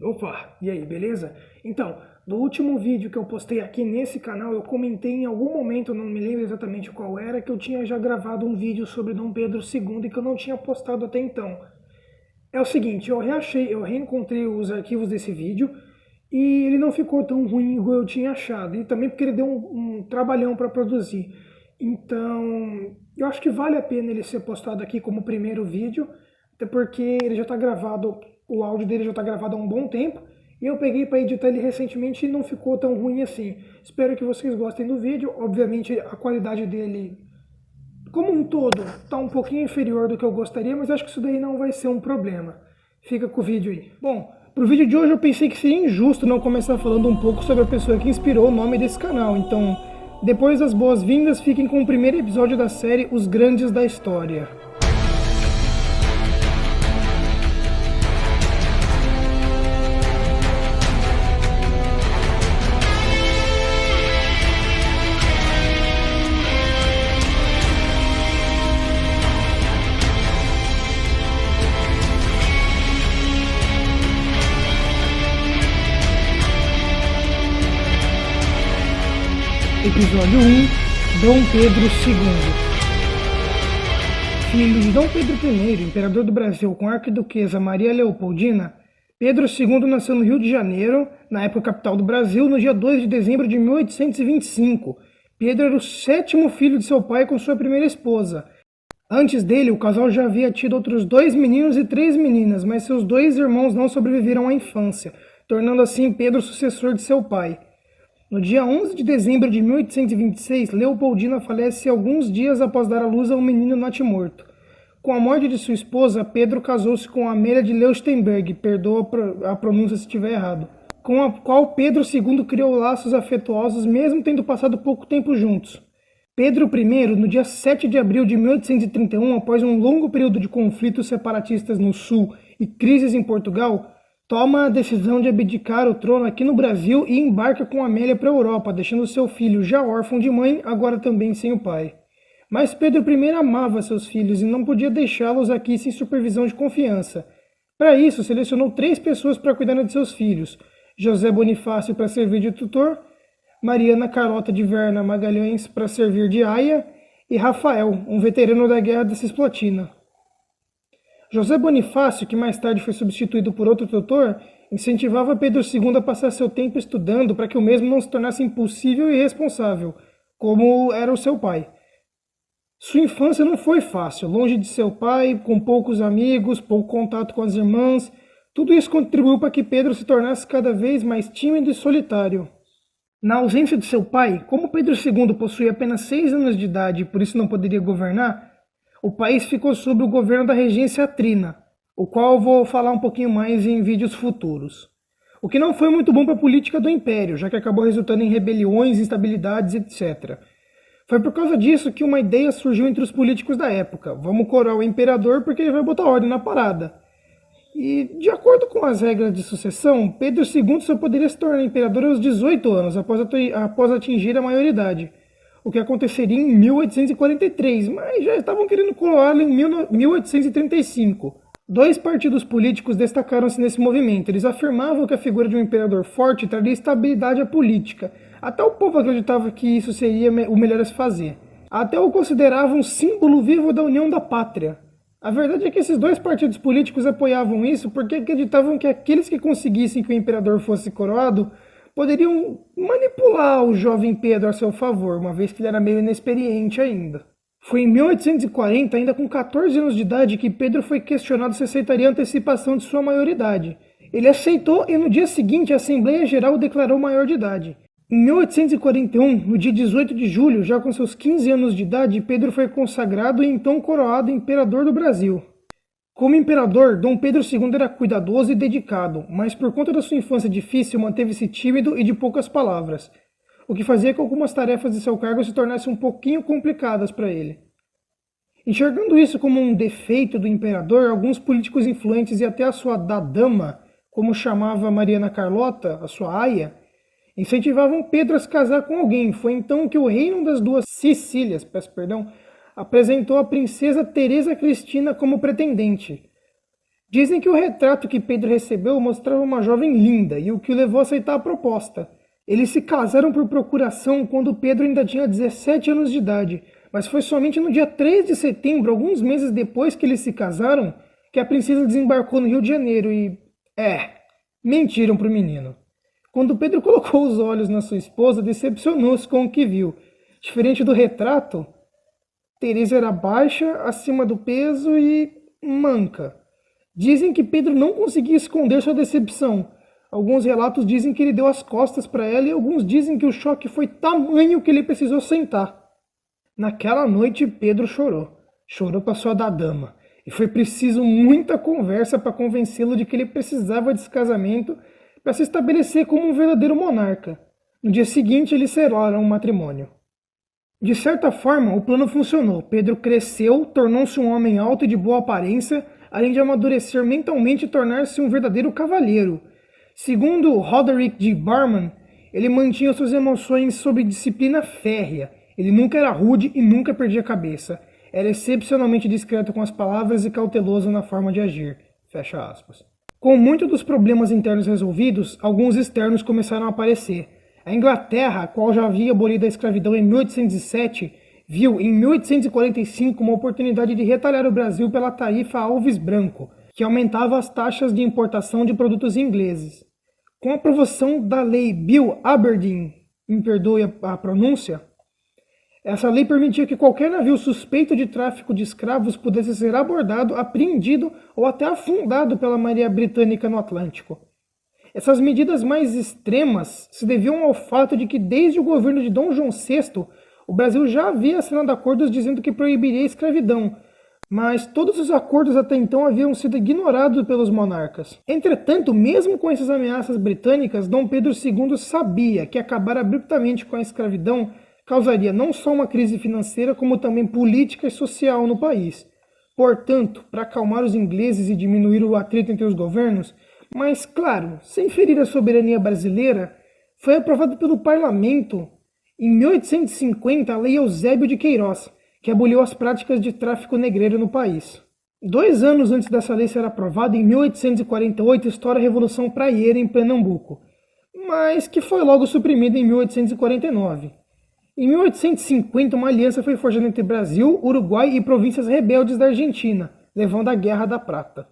Opa, e aí, beleza? Então, no último vídeo que eu postei aqui nesse canal, eu comentei em algum momento, não me lembro exatamente qual era, que eu tinha já gravado um vídeo sobre Dom Pedro II e que eu não tinha postado até então. É o seguinte, eu reencontrei os arquivos desse vídeo e ele não ficou tão ruim igual eu tinha achado. E também porque ele deu um trabalhão para produzir. Então, eu acho que vale a pena ele ser postado aqui como primeiro vídeo, até porque ele já está gravado, o áudio dele já está gravado há um bom tempo. E eu peguei para editar ele recentemente e não ficou tão ruim assim. Espero que vocês gostem do vídeo. Obviamente a qualidade dele, como um todo, está um pouquinho inferior do que eu gostaria, mas acho que isso daí não vai ser um problema. Fica com o vídeo aí. Bom, pro vídeo de hoje eu pensei que seria injusto não começar falando um pouco sobre a pessoa que inspirou o nome desse canal. Então, depois das boas-vindas, fiquem com o primeiro episódio da série Os Grandes da História. Episódio 1, Dom Pedro II. Filho de Dom Pedro I, imperador do Brasil, com a arquiduquesa Maria Leopoldina, Pedro II nasceu no Rio de Janeiro, na época capital do Brasil, no dia 2 de dezembro de 1825. Pedro era o sétimo filho de seu pai com sua primeira esposa. Antes dele, o casal já havia tido outros 2 meninos e 3 meninas, mas seus 2 irmãos não sobreviveram à infância, tornando assim Pedro sucessor de seu pai. No dia 11 de dezembro de 1826, Leopoldina falece alguns dias após dar à luz a um menino natimorto. Com a morte de sua esposa, Pedro casou-se com Amélia de Leuchtenberg, perdoa a pronúncia se estiver errado, com a qual Pedro II criou laços afetuosos mesmo tendo passado pouco tempo juntos. Pedro I, no dia 7 de abril de 1831, após um longo período de conflitos separatistas no sul e crises em Portugal, toma a decisão de abdicar o trono aqui no Brasil e embarca com Amélia para a Europa, deixando seu filho, já órfão de mãe, agora também sem o pai. Mas Pedro I amava seus filhos e não podia deixá-los aqui sem supervisão de confiança. Para isso, selecionou 3 pessoas para cuidar de seus filhos: José Bonifácio para servir de tutor, Mariana Carlota de Verna Magalhães para servir de aia e Rafael, um veterano da Guerra da Cisplatina. José Bonifácio, que mais tarde foi substituído por outro tutor, incentivava Pedro II a passar seu tempo estudando para que o mesmo não se tornasse impulsivo e irresponsável, como era o seu pai. Sua infância não foi fácil, longe de seu pai, com poucos amigos, pouco contato com as irmãs. Tudo isso contribuiu para que Pedro se tornasse cada vez mais tímido e solitário. Na ausência de seu pai, como Pedro II possuía apenas 6 anos de idade e por isso não poderia governar, o país ficou sob o governo da regência trina, o qual eu vou falar um pouquinho mais em vídeos futuros. O que não foi muito bom para a política do império, já que acabou resultando em rebeliões, instabilidades, etc. Foi por causa disso que uma ideia surgiu entre os políticos da época: vamos coroar o imperador porque ele vai botar ordem na parada. E, de acordo com as regras de sucessão, Pedro II só poderia se tornar imperador aos 18 anos, após atingir a maioridade, o que aconteceria em 1843, mas já estavam querendo coroá-lo em 1835. 2 partidos políticos destacaram-se nesse movimento. Eles afirmavam que a figura de um imperador forte traria estabilidade à política. Até o povo acreditava que isso seria o melhor a se fazer. Até o consideravam um símbolo vivo da união da pátria. A verdade é que esses 2 partidos políticos apoiavam isso porque acreditavam que aqueles que conseguissem que o imperador fosse coroado poderiam manipular o jovem Pedro a seu favor, uma vez que ele era meio inexperiente ainda. Foi em 1840, ainda com 14 anos de idade, que Pedro foi questionado se aceitaria a antecipação de sua maioridade. Ele aceitou e no dia seguinte a Assembleia Geral o declarou maior de idade. Em 1841, no dia 18 de julho, já com seus 15 anos de idade, Pedro foi consagrado e então coroado imperador do Brasil. Como imperador, Dom Pedro II era cuidadoso e dedicado, mas por conta da sua infância difícil manteve-se tímido e de poucas palavras, o que fazia que algumas tarefas de seu cargo se tornassem um pouquinho complicadas para ele. Enxergando isso como um defeito do imperador, alguns políticos influentes e até a sua dama, como chamava Mariana Carlota, a sua aia, incentivavam Pedro a se casar com alguém. Foi então que o reino das 2 Sicílias, apresentou a princesa Teresa Cristina como pretendente. Dizem que o retrato que Pedro recebeu mostrava uma jovem linda e o que o levou a aceitar a proposta. Eles se casaram por procuração quando Pedro ainda tinha 17 anos de idade, mas foi somente no dia 3 de setembro, alguns meses depois que eles se casaram, que a princesa desembarcou no Rio de Janeiro e... mentiram pro menino. Quando Pedro colocou os olhos na sua esposa, decepcionou-se com o que viu. Diferente do retrato, Teresa era baixa, acima do peso e manca. Dizem que Pedro não conseguia esconder sua decepção. Alguns relatos dizem que ele deu as costas para ela e alguns dizem que o choque foi tamanho que ele precisou sentar. Naquela noite, Pedro chorou. Chorou para sua dama. E foi preciso muita conversa para convencê-lo de que ele precisava desse casamento para se estabelecer como um verdadeiro monarca. No dia seguinte, eles selaram um matrimônio. De certa forma, o plano funcionou. Pedro cresceu, tornou-se um homem alto e de boa aparência, além de amadurecer mentalmente e tornar-se um verdadeiro cavalheiro. Segundo Roderick G. Barman, ele mantinha suas emoções sob disciplina férrea. Ele nunca era rude e nunca perdia a cabeça. Era excepcionalmente discreto com as palavras e cauteloso na forma de agir. Fecha aspas. Com muitos dos problemas internos resolvidos, alguns externos começaram a aparecer. A Inglaterra, a qual já havia abolido a escravidão em 1807, viu em 1845 uma oportunidade de retalhar o Brasil pela tarifa Alves Branco, que aumentava as taxas de importação de produtos ingleses. Com a aprovação da lei Bill Aberdeen, me perdoe a pronúncia, essa lei permitia que qualquer navio suspeito de tráfico de escravos pudesse ser abordado, apreendido ou até afundado pela Marinha Britânica no Atlântico. Essas medidas mais extremas se deviam ao fato de que desde o governo de Dom João VI, o Brasil já havia assinado acordos dizendo que proibiria a escravidão, mas todos os acordos até então haviam sido ignorados pelos monarcas. Entretanto, mesmo com essas ameaças britânicas, Dom Pedro II sabia que acabar abruptamente com a escravidão causaria não só uma crise financeira, como também política e social no país. Portanto, para acalmar os ingleses e diminuir o atrito entre os governos, mas, claro, sem ferir a soberania brasileira, foi aprovado pelo Parlamento, em 1850, a Lei Eusébio de Queiroz, que aboliu as práticas de tráfico negreiro no país. 2 anos antes dessa lei ser aprovada, em 1848, estoura a Revolução Praieira em Pernambuco, mas que foi logo suprimida em 1849. Em 1850, uma aliança foi forjada entre Brasil, Uruguai e províncias rebeldes da Argentina, levando à Guerra da Prata.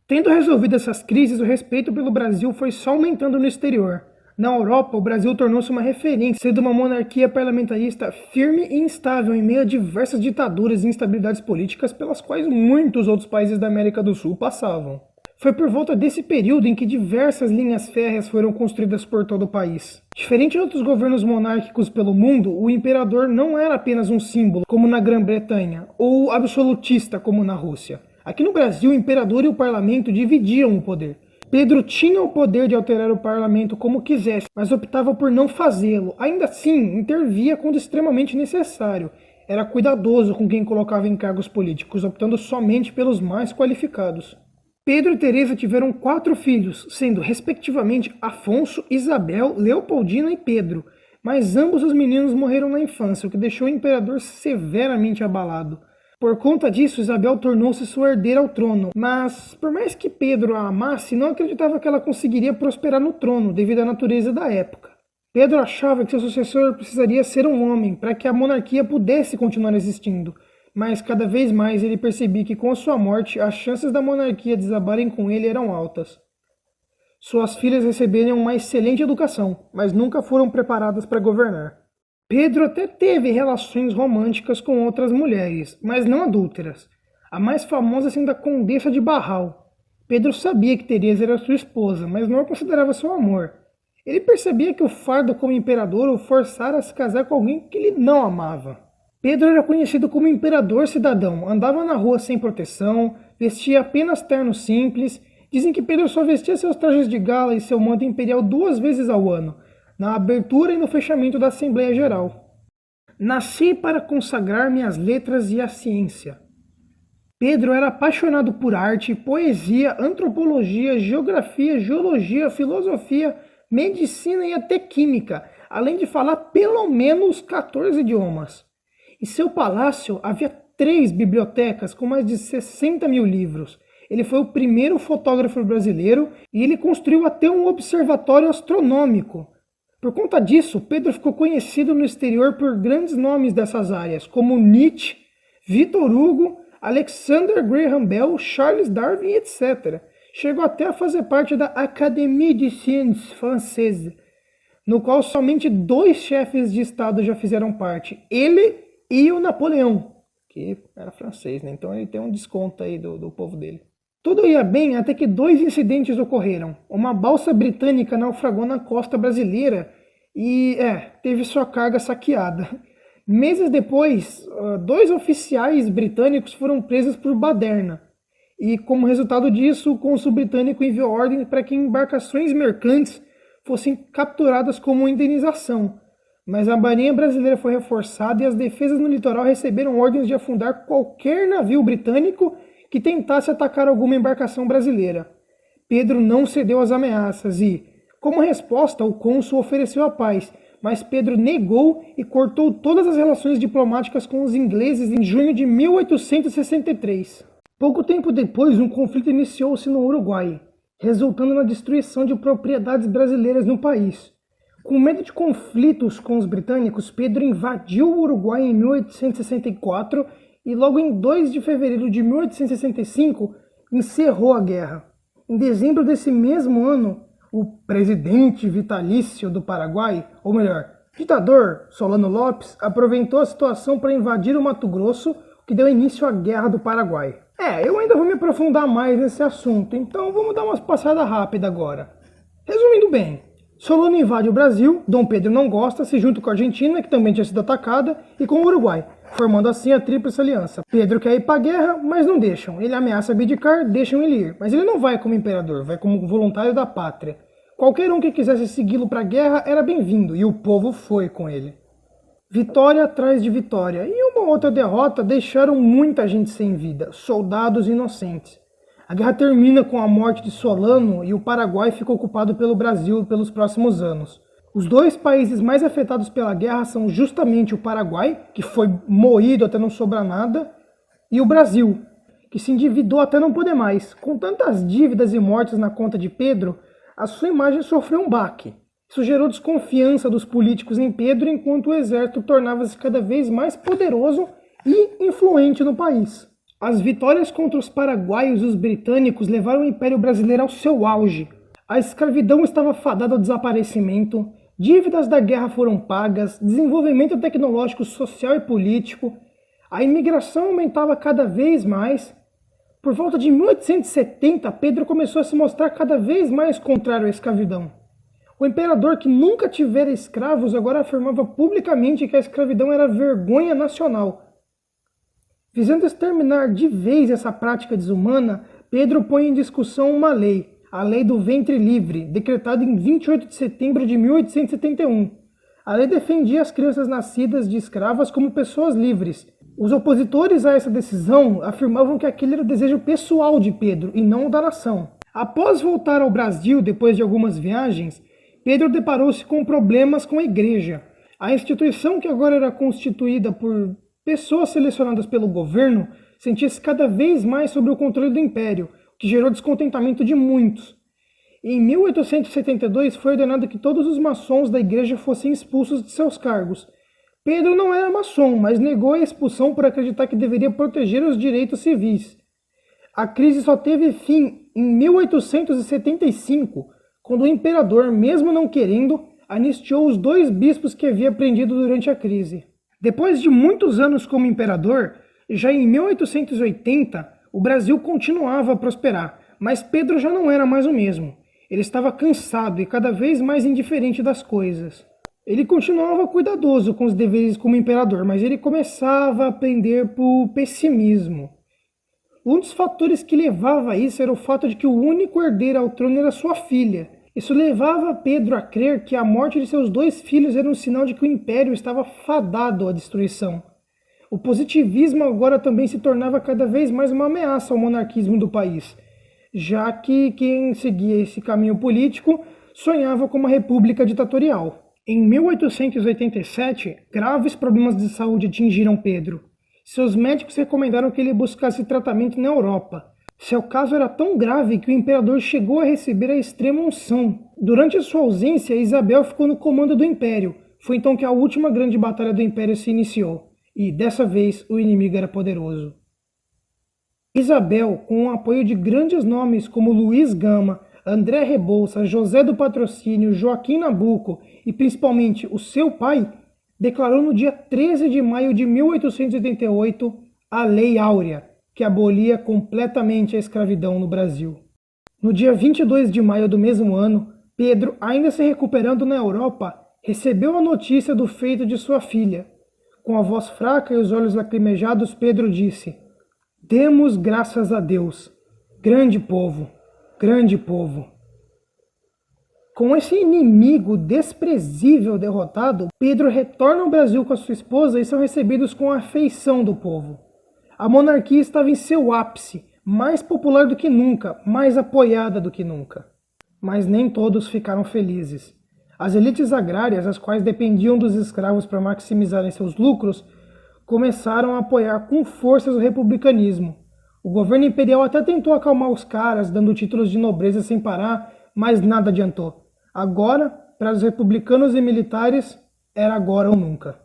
Tendo resolvido essas crises, o respeito pelo Brasil foi só aumentando no exterior. Na Europa, o Brasil tornou-se uma referência, sendo uma monarquia parlamentarista firme e instável em meio a diversas ditaduras e instabilidades políticas pelas quais muitos outros países da América do Sul passavam. Foi por volta desse período em que diversas linhas férreas foram construídas por todo o país. Diferente de outros governos monárquicos pelo mundo, o imperador não era apenas um símbolo, como na Grã-Bretanha, ou absolutista, como na Rússia. Aqui no Brasil, o imperador e o parlamento dividiam o poder. Pedro tinha o poder de alterar o parlamento como quisesse, mas optava por não fazê-lo. Ainda assim, intervia quando extremamente necessário. Era cuidadoso com quem colocava em cargos políticos, optando somente pelos mais qualificados. Pedro e Teresa tiveram 4 filhos, sendo respectivamente Afonso, Isabel, Leopoldina e Pedro, mas ambos os meninos morreram na infância, o que deixou o imperador severamente abalado. Por conta disso, Isabel tornou-se sua herdeira ao trono, mas, por mais que Pedro a amasse, não acreditava que ela conseguiria prosperar no trono, devido à natureza da época. Pedro achava que seu sucessor precisaria ser um homem, para que a monarquia pudesse continuar existindo, mas cada vez mais ele percebia que com a sua morte, as chances da monarquia desabarem com ele eram altas. Suas filhas receberam uma excelente educação, mas nunca foram preparadas para governar. Pedro até teve relações românticas com outras mulheres, mas não adúlteras. A mais famosa sendo a Condessa de Barral. Pedro sabia que Teresa era sua esposa, mas não a considerava seu amor. Ele percebia que o fardo como imperador o forçara a se casar com alguém que ele não amava. Pedro era conhecido como imperador cidadão, andava na rua sem proteção, vestia apenas terno simples. Dizem que Pedro só vestia seus trajes de gala e seu manto imperial 2 vezes ao ano, na abertura e no fechamento da Assembleia Geral. Nasci para consagrar-me às letras e à ciência. Pedro era apaixonado por arte, poesia, antropologia, geografia, geologia, filosofia, medicina e até química, além de falar pelo menos 14 idiomas. Em seu palácio havia 3 bibliotecas com mais de 60 mil livros. Ele foi o primeiro fotógrafo brasileiro e ele construiu até um observatório astronômico. Por conta disso, Pedro ficou conhecido no exterior por grandes nomes dessas áreas, como Nietzsche, Victor Hugo, Alexander Graham Bell, Charles Darwin, etc. Chegou até a fazer parte da Académie des Sciences Françaises, no qual somente 2 chefes de Estado já fizeram parte, ele e o Napoleão, que era francês, né? Então ele tem um desconto aí do povo dele. Tudo ia bem até que 2 incidentes ocorreram. Uma balsa britânica naufragou na costa brasileira e, teve sua carga saqueada. Meses depois, 2 oficiais britânicos foram presos por baderna. E, como resultado disso, o cônsul britânico enviou ordem para que embarcações mercantes fossem capturadas como indenização. Mas a marinha brasileira foi reforçada e as defesas no litoral receberam ordens de afundar qualquer navio britânico que tentasse atacar alguma embarcação brasileira. Pedro não cedeu às ameaças e, como resposta, o cônsul ofereceu a paz, mas Pedro negou e cortou todas as relações diplomáticas com os ingleses em junho de 1863. Pouco tempo depois, um conflito iniciou-se no Uruguai, resultando na destruição de propriedades brasileiras no país. Com medo de conflitos com os britânicos, Pedro invadiu o Uruguai em 1864 e logo em 2 de fevereiro de 1865 encerrou a guerra. Em dezembro desse mesmo ano, o presidente vitalício do Paraguai, ou melhor, ditador Solano Lopes, aproveitou a situação para invadir o Mato Grosso, o que deu início à Guerra do Paraguai. Eu ainda vou me aprofundar mais nesse assunto, então vamos dar uma passada rápida agora. Resumindo bem, Solano invade o Brasil, Dom Pedro não gosta, se junta com a Argentina, que também tinha sido atacada, e com o Uruguai, formando assim a Tríplice Aliança. Pedro quer ir para a guerra, mas não deixam. Ele ameaça abdicar, deixam ele ir. Mas ele não vai como imperador, vai como voluntário da pátria. Qualquer um que quisesse segui-lo para a guerra era bem-vindo, e o povo foi com ele. Vitória atrás de vitória, e uma outra derrota deixaram muita gente sem vida, soldados inocentes. A guerra termina com a morte de Solano e o Paraguai fica ocupado pelo Brasil pelos próximos anos. Os 2 países mais afetados pela guerra são justamente o Paraguai, que foi moído até não sobrar nada, e o Brasil, que se endividou até não poder mais. Com tantas dívidas e mortes na conta de Pedro, a sua imagem sofreu um baque. Isso gerou desconfiança dos políticos em Pedro, enquanto o exército tornava-se cada vez mais poderoso e influente no país. As vitórias contra os paraguaios e os britânicos levaram o Império Brasileiro ao seu auge. A escravidão estava fadada ao desaparecimento, dívidas da guerra foram pagas, desenvolvimento tecnológico, social e político, a imigração aumentava cada vez mais. Por volta de 1870, Pedro começou a se mostrar cada vez mais contrário à escravidão. O imperador, que nunca tivera escravos, agora afirmava publicamente que a escravidão era vergonha nacional. Visando exterminar de vez essa prática desumana, Pedro põe em discussão uma lei, a Lei do Ventre Livre, decretada em 28 de setembro de 1871. A lei defendia as crianças nascidas de escravas como pessoas livres. Os opositores a essa decisão afirmavam que aquele era o desejo pessoal de Pedro e não o da nação. Após voltar ao Brasil, depois de algumas viagens, Pedro deparou-se com problemas com a igreja. A instituição, que agora era constituída por pessoas selecionadas pelo governo, sentia-se cada vez mais sob o controle do império, o que gerou descontentamento de muitos. Em 1872 foi ordenado que todos os maçons da igreja fossem expulsos de seus cargos. Pedro não era maçom, mas negou a expulsão por acreditar que deveria proteger os direitos civis. A crise só teve fim em 1875, quando o imperador, mesmo não querendo, anistiou os 2 bispos que havia prendido durante a crise. Depois de muitos anos como imperador, já em 1880, o Brasil continuava a prosperar, mas Pedro já não era mais o mesmo. Ele estava cansado e cada vez mais indiferente das coisas. Ele continuava cuidadoso com os deveres como imperador, mas ele começava a pender para o pessimismo. Um dos fatores que levava a isso era o fato de que o único herdeiro ao trono era sua filha. Isso levava Pedro a crer que a morte de seus 2 filhos era um sinal de que o império estava fadado à destruição. O positivismo agora também se tornava cada vez mais uma ameaça ao monarquismo do país, já que quem seguia esse caminho político sonhava com uma república ditatorial. Em 1887, graves problemas de saúde atingiram Pedro. Seus médicos recomendaram que ele buscasse tratamento na Europa. Seu caso era tão grave que o imperador chegou a receber a extrema unção. Durante sua ausência, Isabel ficou no comando do império. Foi então que a última grande batalha do império se iniciou, e dessa vez o inimigo era poderoso. Isabel, com o apoio de grandes nomes como Luiz Gama, André Rebouças, José do Patrocínio, Joaquim Nabuco e principalmente o seu pai, declarou no dia 13 de maio de 1888 a Lei Áurea, que abolia completamente a escravidão no Brasil. No dia 22 de maio do mesmo ano, Pedro, ainda se recuperando na Europa, recebeu a notícia do feito de sua filha. Com a voz fraca e os olhos lacrimejados, Pedro disse: "Demos graças a Deus, grande povo, grande povo." Com esse inimigo desprezível derrotado, Pedro retorna ao Brasil com a sua esposa e são recebidos com a afeição do povo. A monarquia estava em seu ápice, mais popular do que nunca, mais apoiada do que nunca. Mas nem todos ficaram felizes. As elites agrárias, as quais dependiam dos escravos para maximizarem seus lucros, começaram a apoiar com forças o republicanismo. O governo imperial até tentou acalmar os caras, dando títulos de nobreza sem parar, mas nada adiantou. Agora, para os republicanos e militares, era agora ou nunca.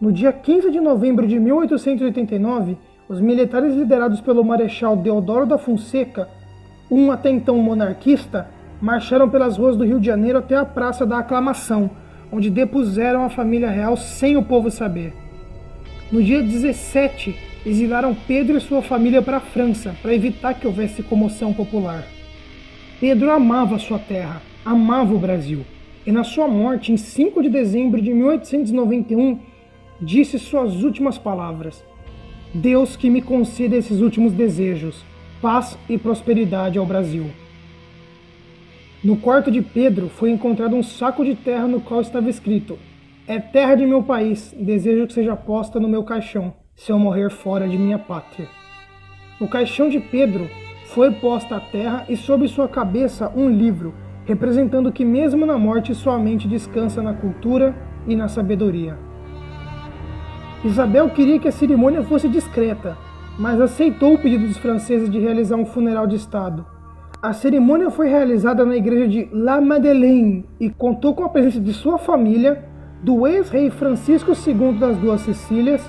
No dia 15 de novembro de 1889, os militares liderados pelo Marechal Deodoro da Fonseca, um até então monarquista, marcharam pelas ruas do Rio de Janeiro até a Praça da Aclamação, onde depuseram a família real sem o povo saber. No dia 17, exilaram Pedro e sua família para a França, para evitar que houvesse comoção popular. Pedro amava sua terra, amava o Brasil, e na sua morte, em 5 de dezembro de 1891, disse suas últimas palavras: "Deus que me conceda esses últimos desejos, paz e prosperidade ao Brasil." No quarto de Pedro foi encontrado um saco de terra no qual estava escrito: "É terra de meu país, desejo que seja posta no meu caixão, se eu morrer fora de minha pátria." No caixão de Pedro foi posta a terra e sobre sua cabeça um livro, representando que mesmo na morte sua mente descansa na cultura e na sabedoria. Isabel queria que a cerimônia fosse discreta, mas aceitou o pedido dos franceses de realizar um funeral de Estado. A cerimônia foi realizada na igreja de La Madeleine e contou com a presença de sua família, do ex-rei Francisco II das Duas Sicílias,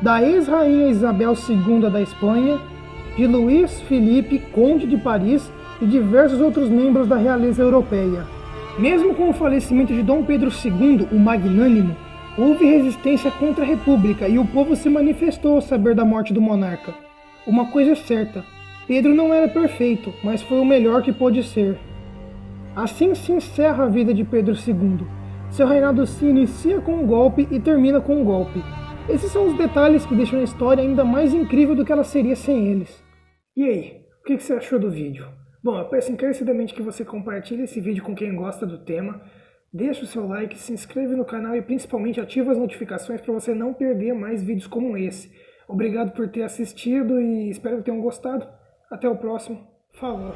da ex-rainha Isabel II da Espanha, de Luís Felipe, conde de Paris e diversos outros membros da realeza europeia. Mesmo com o falecimento de Dom Pedro II, o Magnânimo, houve resistência contra a República e o povo se manifestou ao saber da morte do monarca. Uma coisa é certa, Pedro não era perfeito, mas foi o melhor que pôde ser. Assim se encerra a vida de Pedro II. Seu reinado se inicia com um golpe e termina com um golpe. Esses são os detalhes que deixam a história ainda mais incrível do que ela seria sem eles. E aí, o que você achou do vídeo? Bom, eu peço encarecidamente que você compartilhe esse vídeo com quem gosta do tema, deixe o seu like, se inscreva no canal e principalmente ative as notificações para você não perder mais vídeos como esse. Obrigado por ter assistido e espero que tenham gostado. Até o próximo. Falou!